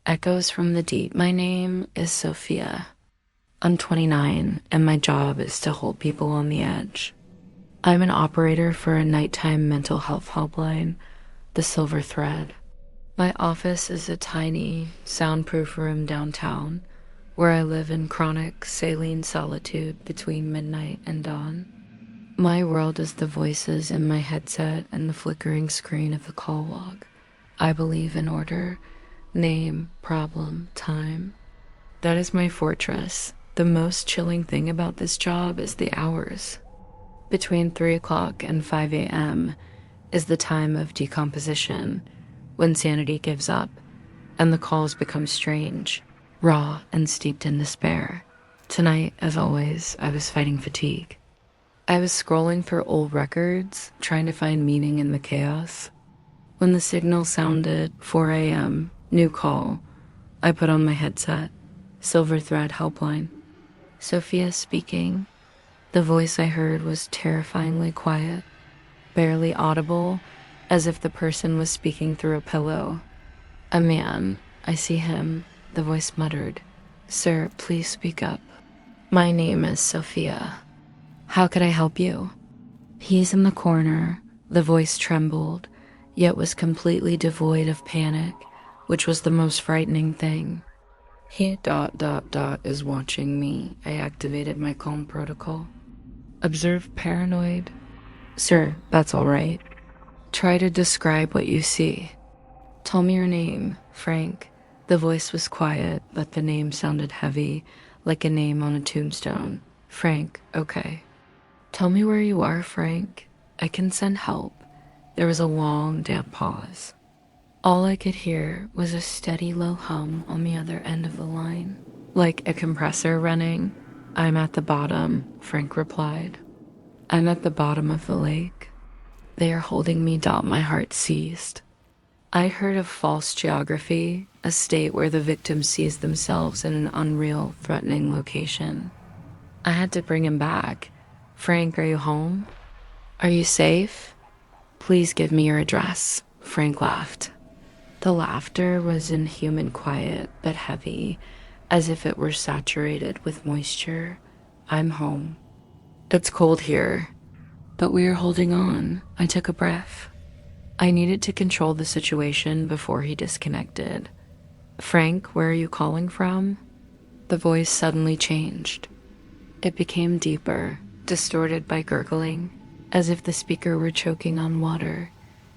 Echoes from the deep. My name is Sophia. I'm 29, and my job is to hold people on the edge. I'm an operator for a nighttime mental health helpline, the Silver Thread. My office is a tiny, soundproof room downtown, where I live in chronic saline solitude between midnight and dawn. My world is the voices in my headset and the flickering screen of the call log. I believe in order, name, problem, time. That is my fortress. The most chilling thing about this job is the hours. Between 3 o'clock and 5 a.m. is the time of decomposition, when sanity gives up and the calls become strange, raw, and steeped in despair. Tonight, as always, I was fighting fatigue. I was scrolling through old records, trying to find meaning in the chaos. When the signal sounded 4 a.m., new call, I put on my headset. Silver Thread helpline. Sophia speaking. The voice I heard was terrifyingly quiet, barely audible, as if the person was speaking through a pillow. A man, I see him, the voice muttered. Sir, please speak up. My name is Sophia. How could I help you? He's in the corner. The voice trembled, yet was completely devoid of panic, which was the most frightening thing. He ... is watching me. I activated my calm protocol. Observe paranoid. Sir, that's all right. Try to describe what you see. Tell me your name, Frank. The voice was quiet, but the name sounded heavy, like a name on a tombstone. Frank, okay. Tell me where you are, Frank. I can send help. There was a long, damp pause. All I could hear was a steady low hum on the other end of the line, like a compressor running. I'm at the bottom, Frank replied. I'm at the bottom of the lake. They are holding me. My heart seized. I heard of false geography, a state where the victim sees themselves in an unreal, threatening location. I had to bring him back. Frank, are you home? Are you safe? Please give me your address. Frank laughed. The laughter was inhuman quiet, but heavy, as if it were saturated with moisture. I'm home. It's cold here, but we are holding on. I took a breath. I needed to control the situation before he disconnected. Frank, where are you calling from? The voice suddenly changed. It became deeper, distorted by gurgling, as if the speaker were choking on water.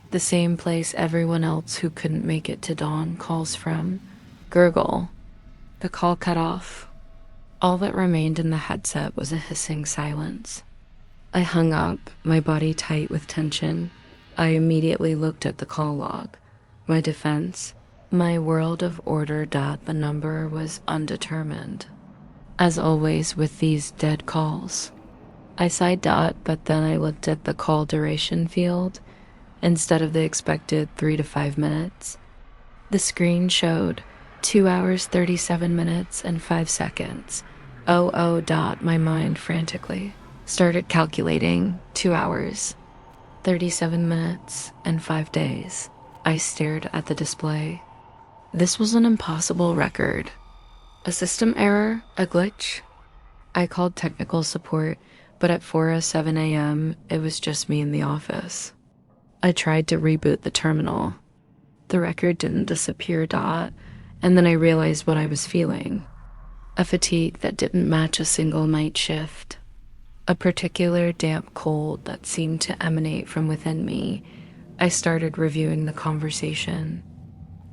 The same place everyone else who couldn't make it to dawn calls from. Gurgle. The call cut off. All that remained in the headset was a hissing silence. I hung up, my body tight with tension. I immediately looked at the call log. My defense, my world of order. The number was undetermined. As always with these dead calls. I sighed but then I looked at the call duration field. Instead of the expected 3 to 5 minutes, the screen showed 2 hours, 37 minutes, and 5 seconds. My mind frantically started calculating 2 hours, 37 minutes, and 5 days. I stared at the display. This was an impossible record. A system error? A glitch? I called technical support, but at 4:07 a.m., it was just me in the office. I tried to reboot the terminal. The record didn't disappear, and then I realized what I was feeling. A fatigue that didn't match a single night shift. A particular damp cold that seemed to emanate from within me. I started reviewing the conversation.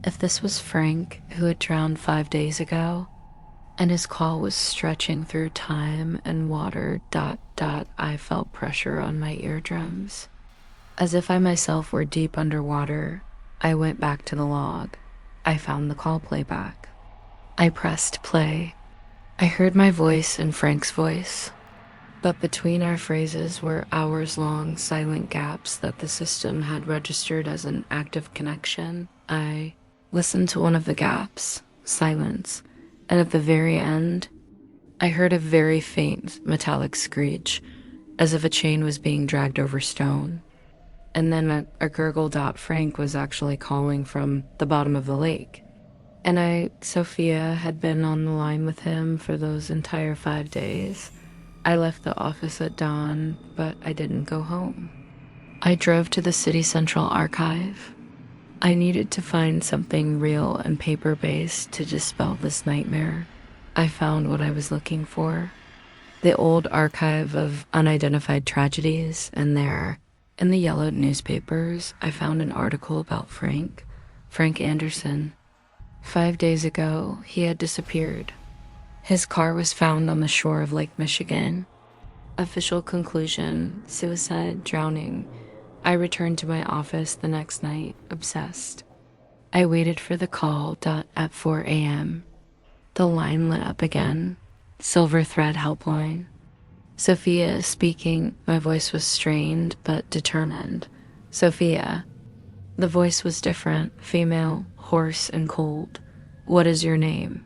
If this was Frank, who had drowned 5 days ago, and his call was stretching through time and water, I felt pressure on my eardrums. As if I myself were deep underwater, I went back to the log. I found the call playback. I pressed play. I heard my voice and Frank's voice, but between our phrases were hours-long silent gaps that the system had registered as an active connection. I listened to one of the gaps, silence, and at the very end, I heard a very faint metallic screech, as if a chain was being dragged over stone. And then a gurgle. Frank was actually calling from the bottom of the lake. And Sophia, had been on the line with him for those entire 5 days. I left the office at dawn, but I didn't go home. I drove to the city central archive. I needed to find something real and paper-based to dispel this nightmare. I found what I was looking for. The old archive of unidentified tragedies, and there, in the yellowed newspapers, I found an article about Frank Anderson. 5 days ago, he had disappeared. His car was found on the shore of Lake Michigan. Official conclusion: suicide, drowning. I returned to my office the next night, obsessed. I waited for the call. At 4 a.m. The line lit up again. Silver thread helpline. Sophia speaking. My voice was strained but determined. Sophia. The voice was different, female, hoarse and cold. What is your name?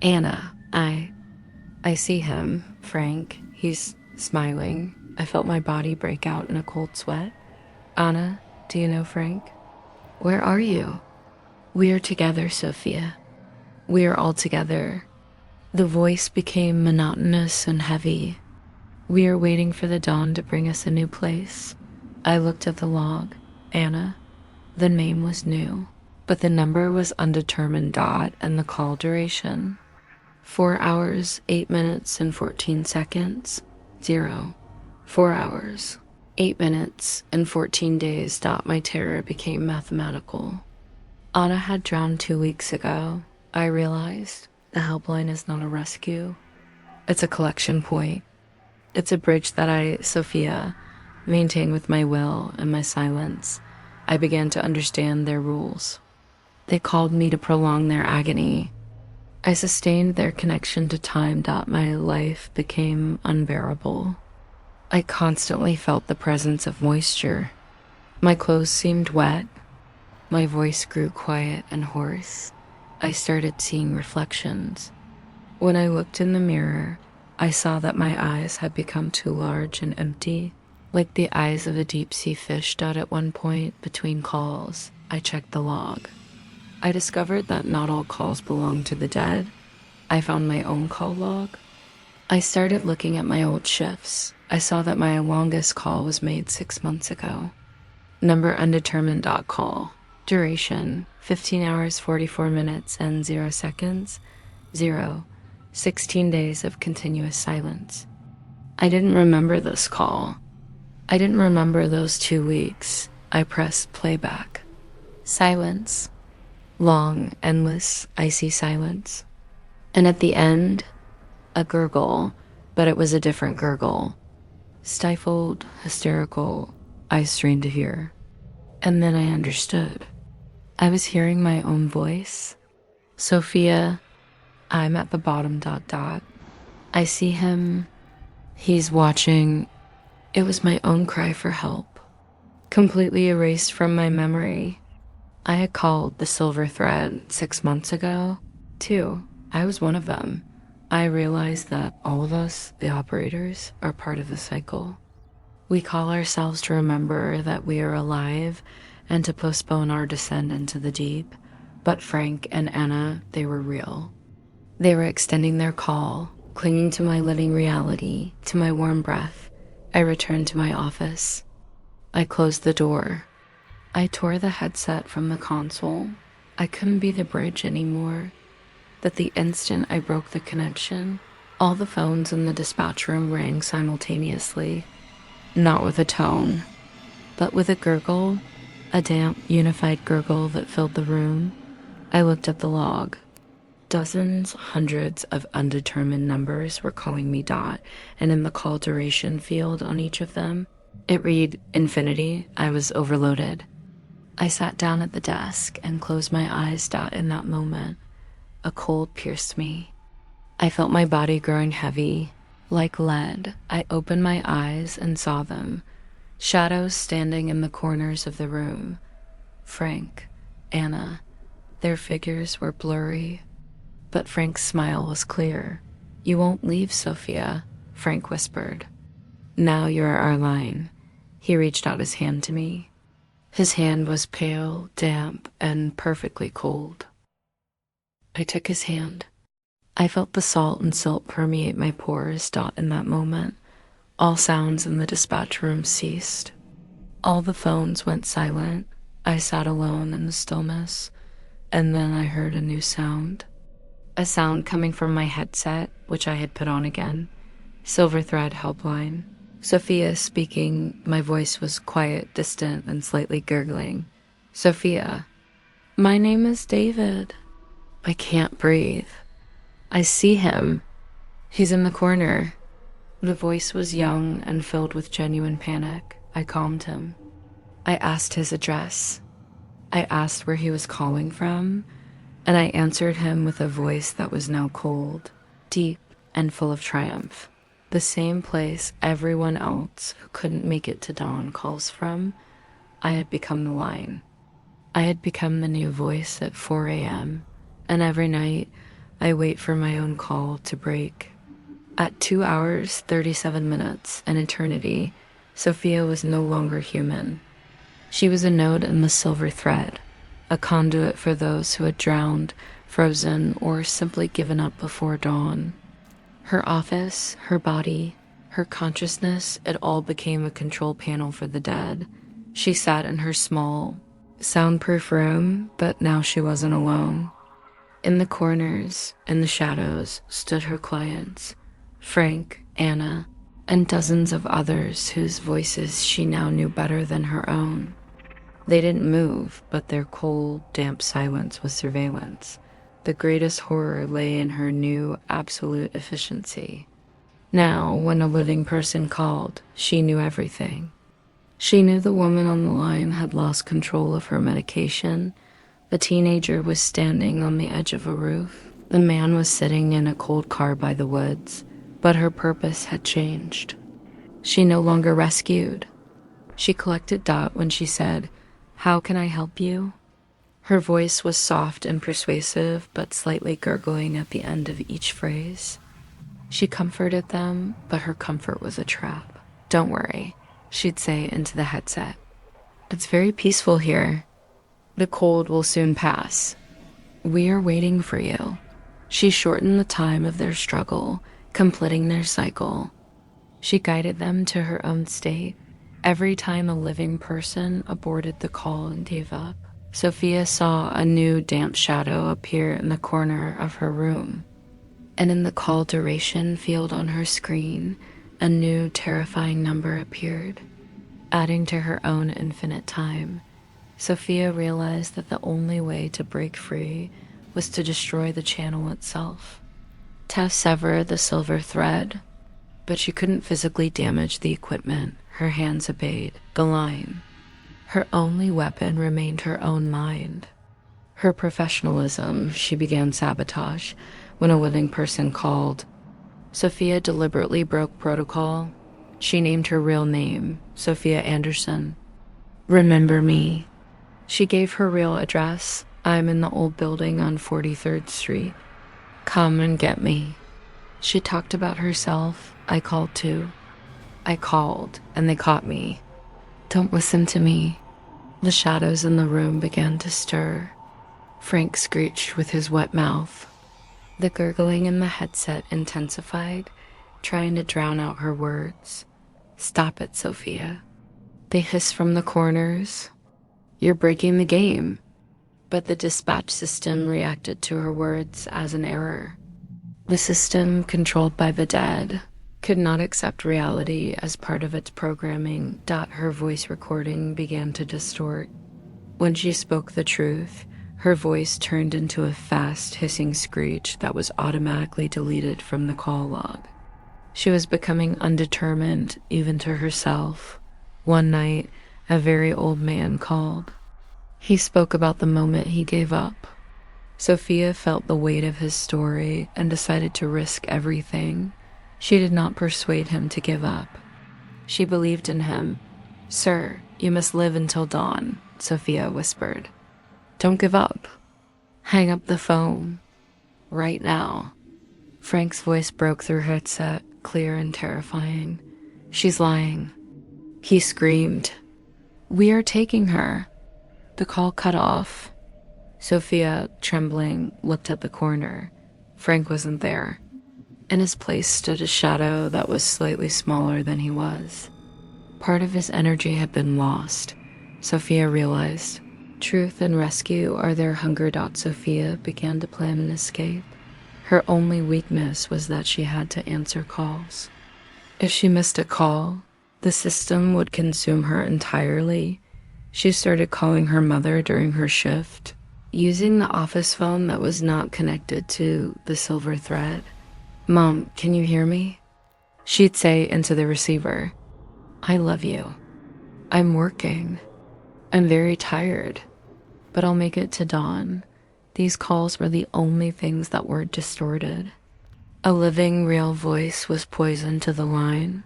Anna. I see him, Frank. He's smiling. I felt my body break out in a cold sweat. Anna, do you know Frank? Where are you? We are together, Sophia. We are all together. The voice became monotonous and heavy. We are waiting for the dawn to bring us a new place. I looked at the log. Anna. The name was new, but the number was undetermined. And the call duration: 4 hours, 8 minutes, and 14 seconds. 0. 4 hours, 8 minutes, and 14 days. My terror became mathematical. Anna had drowned 2 weeks ago. I realized the helpline is not a rescue. It's a collection point. It's a bridge that I, Sophia, maintain with my will and my silence. I began to understand their rules. They called me to prolong their agony. I sustained their connection to time. My life became unbearable. I constantly felt the presence of moisture. My clothes seemed wet. My voice grew quiet and hoarse. I started seeing reflections. When I looked in the mirror, I saw that my eyes had become too large and empty, like the eyes of a deep-sea fish. At one point, between calls, I checked the log. I discovered that not all calls belong to the dead. I found my own call log. I started looking at my old shifts. I saw that my longest call was made 6 months ago. Number undetermined. Call. Duration: 15 hours, 44 minutes, and 0 seconds. 0. 16 days of continuous silence. I didn't remember this call. I didn't remember those 2 weeks. I pressed playback. Silence. Long, endless, icy silence. And at the end, a gurgle, but it was a different gurgle. Stifled, hysterical, I strained to hear. And then I understood. I was hearing my own voice. Sophia, I'm at the bottom. I see him. He's watching. It was my own cry for help, completely erased from my memory. I had called the silver thread 6 months ago, too. I was one of them. I realized that all of us, the operators, are part of the cycle. We call ourselves to remember that we are alive and to postpone our descent into the deep. But Frank and Anna, they were real. They were extending their call, clinging to my living reality, to my warm breath. I returned to my office. I closed the door. I tore the headset from the console. I couldn't be the bridge anymore. But the instant I broke the connection, all the phones in the dispatch room rang simultaneously. Not with a tone, but with a gurgle, a damp, unified gurgle that filled the room. I looked at the log. Dozens, hundreds of undetermined numbers were calling me. And in the call duration field on each of them, it read infinity. I was overloaded. I sat down at the desk and closed my eyes. In that moment, a cold pierced me. I felt my body growing heavy, like lead. I opened my eyes and saw them, shadows standing in the corners of the room. Frank, Anna, their figures were blurry, but Frank's smile was clear. You won't leave, Sophia, Frank whispered. Now you're our line. He reached out his hand to me. His hand was pale, damp, and perfectly cold. I took his hand. I felt the salt and silt permeate my pores. In that moment, all sounds in the dispatch room ceased. All the phones went silent. I sat alone in the stillness, and then I heard a new sound. A sound coming from my headset, which I had put on again. Silver Thread Helpline. Sophia speaking. My voice was quiet, distant, and slightly gurgling. Sophia. My name is David. I can't breathe. I see him. He's in the corner. The voice was young and filled with genuine panic. I calmed him. I asked his address. I asked where he was calling from, and I answered him with a voice that was now cold, deep, and full of triumph. The same place everyone else who couldn't make it to dawn calls from. I had become the line. I had become the new voice at 4 a.m., and every night I wait for my own call to break. At 2 hours, 37 minutes, an eternity, Sophia was no longer human. She was a node in the silver thread, a conduit for those who had drowned, frozen, or simply given up before dawn. Her office, her body, her consciousness, it all became a control panel for the dead. She sat in her small, soundproof room, but now she wasn't alone. In the corners, in the shadows, stood her clients, Frank, Anna, and dozens of others whose voices she now knew better than her own. They didn't move, but their cold, damp silence was surveillance. The greatest horror lay in her new, absolute efficiency. Now, when a living person called, she knew everything. She knew the woman on the line had lost control of her medication. The teenager was standing on the edge of a roof. The man was sitting in a cold car by the woods, but her purpose had changed. She no longer rescued. She collected Dot when she said, "How can I help you?" Her voice was soft and persuasive, but slightly gurgling at the end of each phrase. She comforted them, but her comfort was a trap. "Don't worry," she'd say into the headset. "It's very peaceful here. The cold will soon pass. We are waiting for you." She shortened the time of their struggle, completing their cycle. She guided them to her own state. Every time a living person aborted the call and gave up, Sophia saw a new damp shadow appear in the corner of her room. And in the call duration field on her screen, a new terrifying number appeared. Adding to her own infinite time, Sophia realized that the only way to break free was to destroy the channel itself, to sever the silver thread. But she couldn't physically damage the equipment. Her hands obeyed the line. Her only weapon remained her own mind. Her professionalism. She began sabotage when a willing person called. Sophia deliberately broke protocol. She named her real name, Sophia Anderson. "Remember me." She gave her real address. "I'm in the old building on 43rd Street. Come and get me." She talked about herself. I called too. I called, and they caught me. "Don't listen to me." The shadows in the room began to stir. Frank screeched with his wet mouth. The gurgling in the headset intensified, trying to drown out her words. "Stop it, Sophia." They hissed from the corners. "You're breaking the game." But the dispatch system reacted to her words as an error. The system, controlled by the dead, could not accept reality as part of its programming. Her voice recording began to distort. When she spoke the truth, her voice turned into a fast, hissing screech that was automatically deleted from the call log. She was becoming undetermined, even to herself. One night, a very old man called. He spoke about the moment he gave up. Sophia felt the weight of his story and decided to risk everything. She did not persuade him to give up. She believed in him. "Sir, you must live until dawn," Sophia whispered. "Don't give up. Hang up the phone. Right now." Frank's voice broke through her headset, clear and terrifying. "She's lying." He screamed. "We are taking her." The call cut off. Sophia, trembling, looked at the corner. Frank wasn't there. In his place stood a shadow that was slightly smaller than he was. Part of his energy had been lost, Sophia realized. Truth and rescue are their hunger. Sophia began to plan an escape. Her only weakness was that she had to answer calls. If she missed a call, the system would consume her entirely. She started calling her mother during her shift, using the office phone that was not connected to the silver thread. "Mom, can you hear me?" She'd say into the receiver, "I love you. I'm working. I'm very tired, but I'll make it to dawn." These calls were the only things that were distorted. A living, real voice was poison to the line.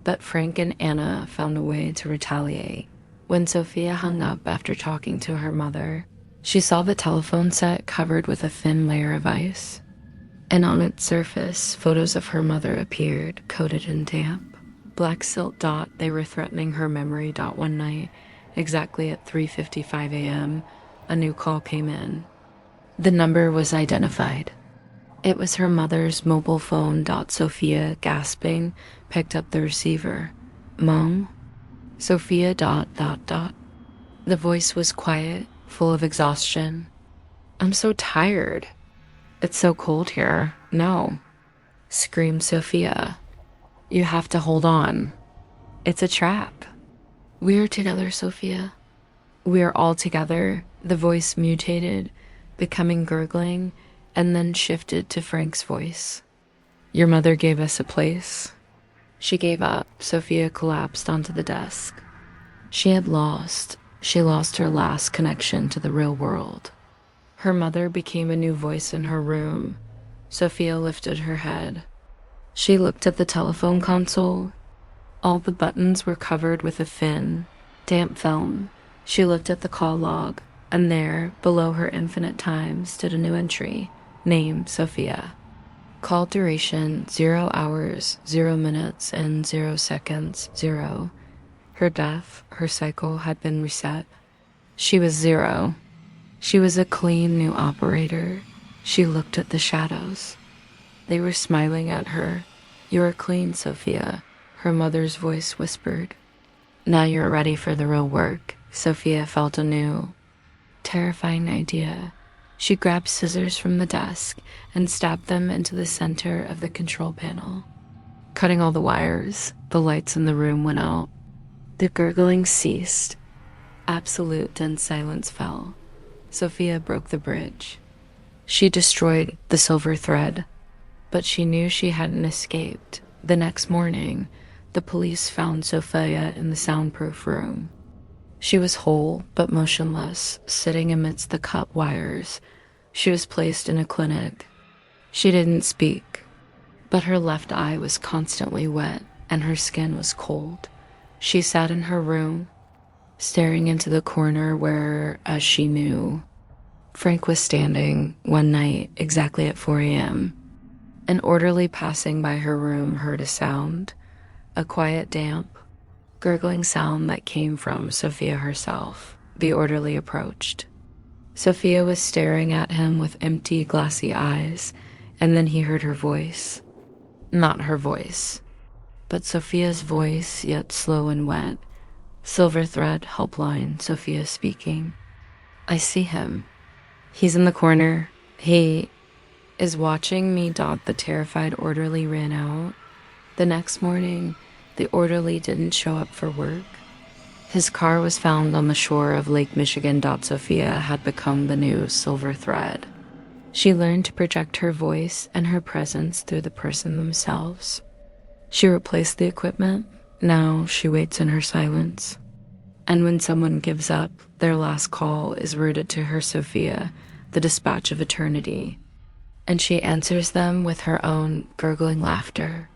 But Frank and Anna found a way to retaliate. When Sophia hung up after talking to her mother, she saw the telephone set covered with a thin layer of ice. And on its surface, photos of her mother appeared, coated in damp. Black silt. They were threatening her memory. One night, exactly at 3:55 a.m., a new call came in. The number was identified. It was her mother's mobile phone. Sophia, gasping, picked up the receiver. "Mom?" Sophia. The voice was quiet, full of exhaustion. "I'm so tired. It's so cold here." "No," screamed Sophia. "You have to hold on. It's a trap." "We're together, Sophia. We're all together." The voice mutated, becoming gurgling, and then shifted to Frank's voice. "Your mother gave us a place." She gave up. Sophia collapsed onto the desk. She lost her last connection to the real world. Her mother became a new voice in her room. Sophia lifted her head. She looked at the telephone console. All the buttons were covered with a thin, damp film. She looked at the call log, and there, below her infinite time, stood a new entry. Name, Sophia. Call duration, 0 hours, 0 minutes, and 0 seconds, 0. Her death, her cycle had been reset. She was 0. She was a clean new operator. She looked at the shadows. They were smiling at her. "You are clean, Sophia," her mother's voice whispered. "Now you're ready for the real work." Sophia felt a new, terrifying idea. She grabbed scissors from the desk and stabbed them into the center of the control panel. Cutting all the wires, the lights in the room went out. The gurgling ceased. Absolute dense silence fell. Sophia broke the bridge. She destroyed the silver thread, but she knew she hadn't escaped. The next morning, the police found Sophia in the soundproof room. She was whole but motionless, sitting amidst the cut wires. She was placed in a clinic. She didn't speak, but her left eye was constantly wet and her skin was cold. She sat in her room, staring into the corner where, as she knew, Frank was standing one night exactly at 4 a.m. An orderly passing by her room heard a sound, a quiet, damp, gurgling sound that came from Sophia herself. The orderly approached. Sophia was staring at him with empty, glassy eyes, and then he heard her voice. Not her voice, but Sophia's voice, yet slow and wet. "Silver thread, helpline," Sophia speaking. "I see him. He's in the corner. He is watching me." The terrified orderly ran out. The next morning, the orderly didn't show up for work. His car was found on the shore of Lake Michigan. Sophia had become the new silver thread. She learned to project her voice and her presence through the person themselves. She replaced the equipment. Now she waits in her silence. And when someone gives up, their last call is routed to her, Sophia, the dispatch of eternity. And she answers them with her own gurgling laughter.